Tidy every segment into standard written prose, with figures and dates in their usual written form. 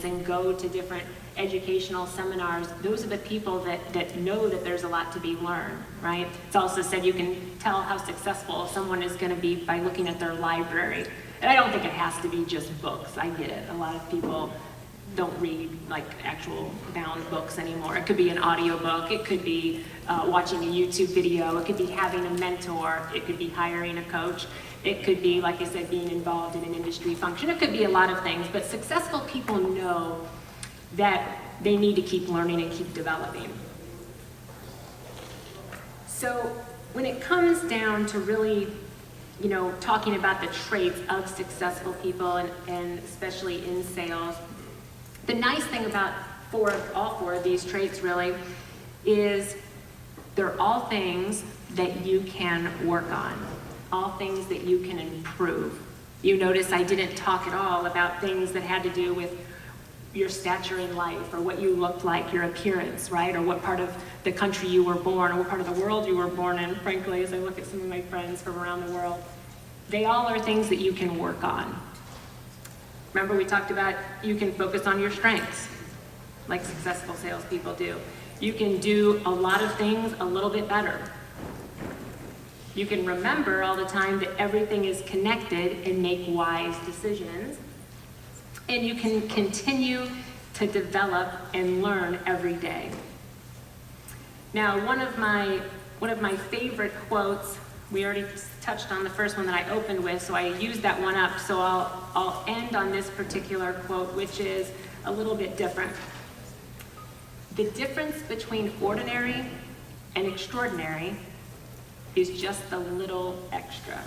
and go to different educational seminars, those are the people that know that there's a lot to be learned, right? It's also said you can tell how successful someone is going to be by looking at their library. And I don't think it has to be just books. I get it. A lot of people don't read like actual bound books anymore. It could be an audiobook. It could be watching a YouTube video. It could be having a mentor. It could be hiring a coach. It could be, like I said, being involved in an industry function. It could be a lot of things, but successful people know that they need to keep learning and keep developing. So when it comes down to really, talking about the traits of successful people and especially in sales, the nice thing about all four of these traits really is they're all things that you can work on, all things that you can improve. You notice I didn't talk at all about things that had to do with your stature in life or what you looked like, your appearance, right? Or what part of the country you were born or what part of the world you were born in. Frankly, as I look at some of my friends from around the world, they all are things that you can work on. Remember we talked about you can focus on your strengths, like successful salespeople do. You can do a lot of things a little bit better. You can remember all the time that everything is connected and make wise decisions. And you can continue to develop and learn every day. Now, one of my favorite quotes, we already touched on the first one that I opened with, so I used that one up. So I'll end on this particular quote, which is a little bit different. The difference between ordinary and extraordinary is just a little extra.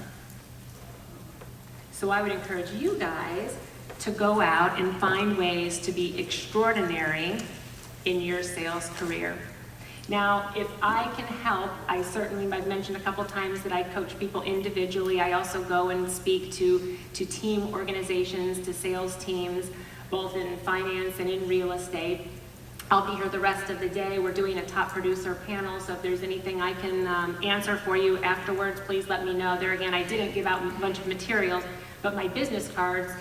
So I would encourage you guys to go out and find ways to be extraordinary in your sales career. Now, if I can help, I've mentioned a couple times that I coach people individually. I also go and speak to team organizations, to sales teams, both in finance and in real estate. I'll be here the rest of the day. We're doing a top producer panel, so if there's anything I can answer for you afterwards, please let me know. There again, I didn't give out a bunch of materials, but my business cards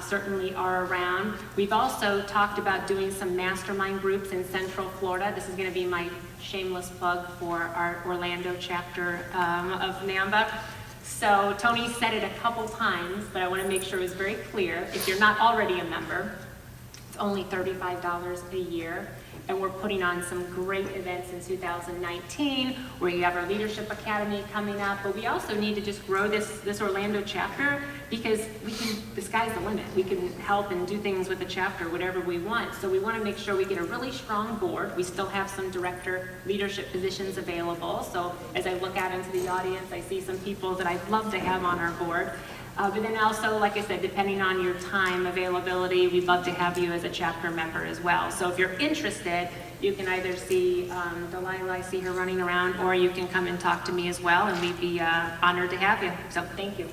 certainly are around. We've also talked about doing some mastermind groups in Central Florida. This is going to be my shameless plug for our Orlando chapter of NAMBA. So Tony said it a couple times, but I want to make sure it was very clear. If you're not already a member, it's only $35 a year. And we're putting on some great events in 2019 where you have our Leadership Academy coming up. But we also need to just grow this Orlando chapter because the sky's the limit. We can help and do things with the chapter, whatever we want. So we want to make sure we get a really strong board. We still have some director leadership positions available. So as I look out into the audience, I see some people that I'd love to have on our board. But then also, like I said, depending on your time availability, we'd love to have you as a chapter member as well. So if you're interested, you can either see Delilah, I see her running around, or you can come and talk to me as well, and we'd be honored to have you. So thank you.